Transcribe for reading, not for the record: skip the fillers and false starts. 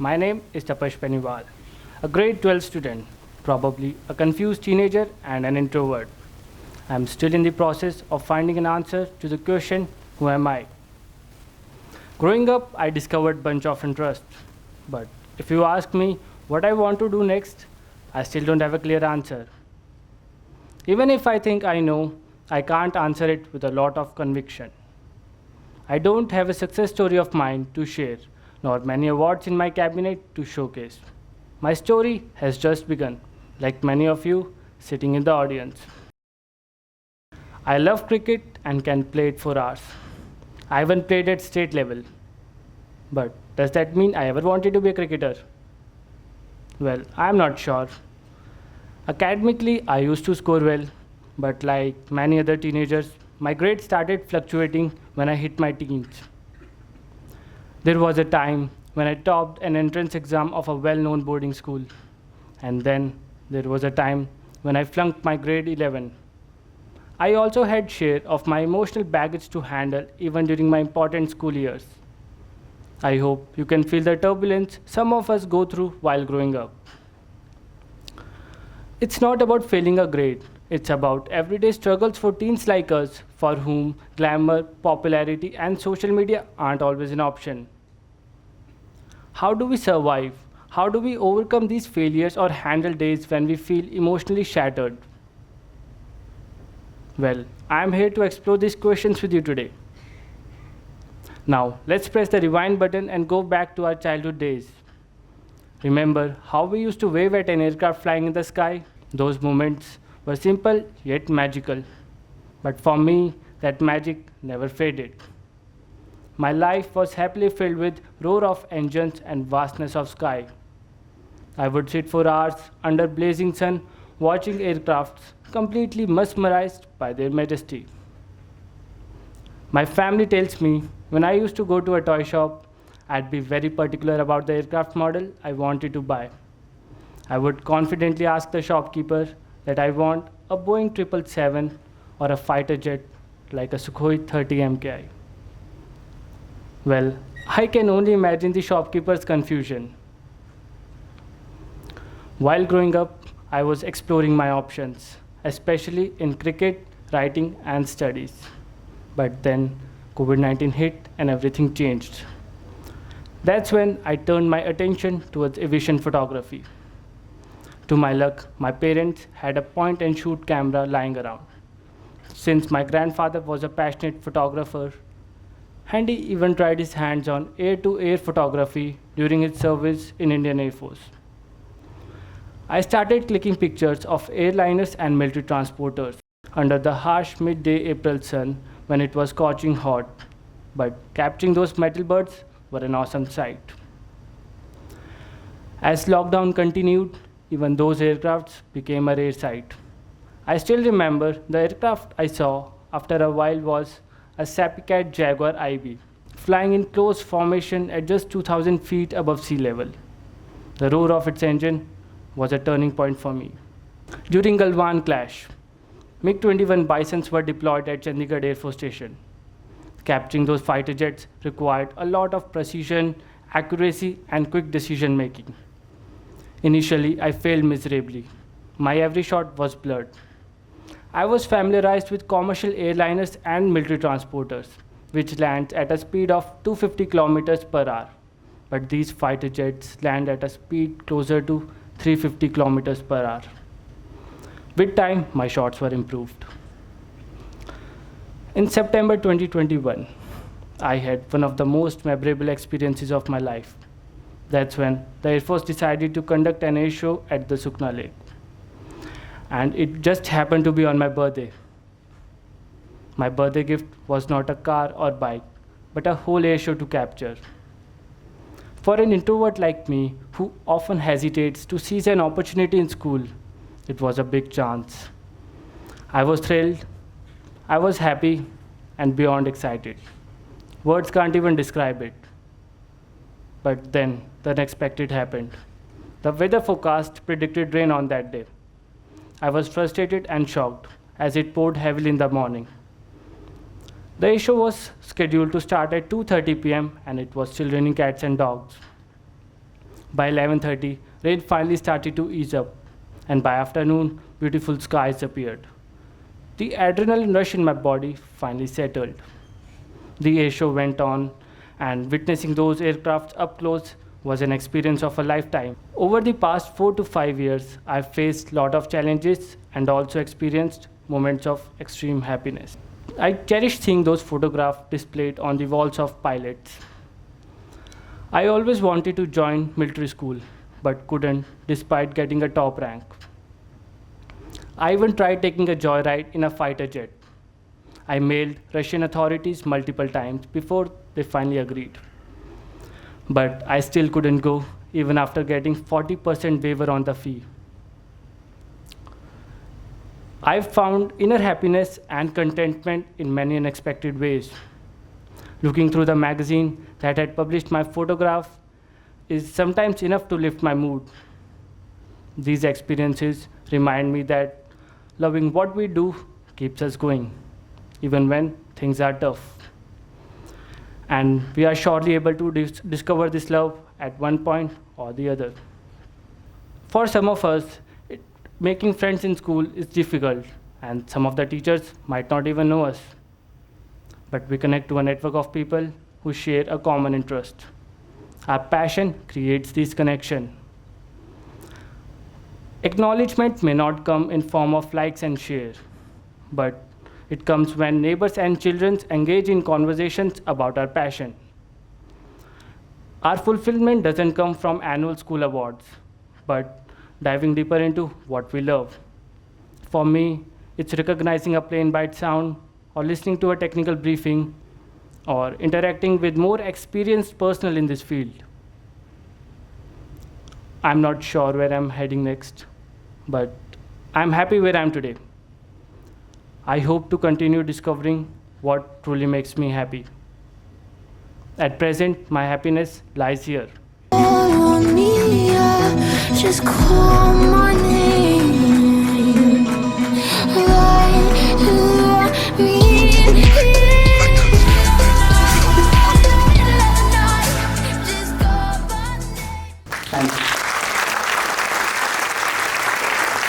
My name is Tapash Baniwal, a grade 12 student, probably a confused teenager and an introvert. I'm still in the process of finding an answer to the question, who am I? Growing up, I discovered a bunch of interests. But if you ask me what I want to do next, I still don't have a clear answer. Even if I think I know, I can't answer it with a lot of conviction. I don't have a success story of mine to share, nor many awards in my cabinet to showcase. My story has just begun, like many of you sitting in the audience. I love cricket and can play it for hours. I haven't played at state level. But does that mean I ever wanted to be a cricketer? Well, I'm not sure. Academically, I used to score well, but like many other teenagers, my grades started fluctuating when I hit my teens. There was a time when I topped an entrance exam of a well known boarding school, and then there was a time when I flunked my grade 11. I also had share of my emotional baggage to handle even during my important school years. I hope you can feel the turbulence some of us go through while growing up. It's not about failing a grade, it's about everyday struggles for teens like us for whom glamour, popularity, and social media aren't always an option. How do we survive? How do we overcome these failures or handle days when we feel emotionally shattered? Well, I'm here to explore these questions with you today. Now, let's press the rewind button and go back to our childhood days. Remember how we used to wave at an aircraft flying in the sky? Those moments were simple yet magical. But for me, that magic never faded. My life was happily filled with roar of engines and vastness of sky. I would sit for hours under blazing sun watching aircrafts completely mesmerized by their majesty. My family tells me when I used to go to a toy shop, I'd be very particular about the aircraft model I wanted to buy. I would confidently ask the shopkeeper that I want a Boeing 777 or a fighter jet like a Sukhoi 30 MKI. Well, I can only imagine the shopkeeper's confusion. While growing up, I was exploring my options, especially in cricket, writing, and studies. But then COVID 19 hit and everything changed. That's when I turned my attention towards aviation photography. To my luck, my parents had a point and shoot camera lying around. Since my grandfather was a passionate photographer, and he even tried his hands on air-to-air photography during his service in Indian Air Force. I started clicking pictures of airliners and military transporters under the harsh midday April sun when it was scorching hot, but capturing those metal birds were an awesome sight. As lockdown continued, even those aircrafts became a rare sight. I still remember the aircraft I saw after a while was a Sapicat Jaguar IB, flying in close formation at just 2,000 feet above sea level. The roar of its engine was a turning point for me. During Galwan clash, MiG-21 Bisons were deployed at Chandigarh Air Force Station. Capturing those fighter jets required a lot of precision, accuracy, and quick decision making. Initially, I failed miserably. My every shot was blurred. I was familiarized with commercial airliners and military transporters, which land at a speed of 250 kilometers per hour. But these fighter jets land at a speed closer to 350 kilometers per hour. With time, my shots were improved. In September 2021, I had one of the most memorable experiences of my life. That's when the Air Force decided to conduct an air show at the Sukna Lake. And it just happened to be on my birthday. My birthday gift was not a car or bike, but a whole air show to capture. For an introvert like me, who often hesitates to seize an opportunity in school, it was a big chance. I was thrilled, I was happy, and beyond excited. Words can't even describe it. But then the unexpected happened. The weather forecast predicted rain on that day. I was frustrated and shocked as it poured heavily in the morning. The show was scheduled to start at 2:30 p.m. and it was still raining cats and dogs. By 11:30, rain finally started to ease up, and by afternoon, beautiful skies appeared. The adrenaline rush in my body finally settled. The air show went on, and witnessing those aircrafts up close was an experience of a lifetime. Over the past 4 to 5 years, I've faced a lot of challenges and also experienced moments of extreme happiness. I cherish seeing those photographs displayed on the walls of pilots. I always wanted to join military school, but couldn't despite getting a top rank. I even tried taking a joyride in a fighter jet. I mailed Russian authorities multiple times before they finally agreed. But I still couldn't go, even after getting 40% waiver on the fee. I've found inner happiness and contentment in many unexpected ways. Looking through the magazine that had published my photograph is sometimes enough to lift my mood. These experiences remind me that loving what we do keeps us going, even when things are tough. And we are surely able to discover this love at one point or the other. For some of us, making friends in school is difficult, and some of the teachers might not even know us. But we connect to a network of people who share a common interest. Our passion creates this connection. Acknowledgement may not come in form of likes and share, but it comes when neighbors and children engage in conversations about our passion. Our fulfillment doesn't come from annual school awards, but diving deeper into what we love. For me, it's recognizing a plane byte sound, or listening to a technical briefing, or interacting with more experienced personnel in this field. I'm not sure where I'm heading next, but I'm happy where I am today. I hope to continue discovering what truly makes me happy. At present, my happiness lies here. Just call my name.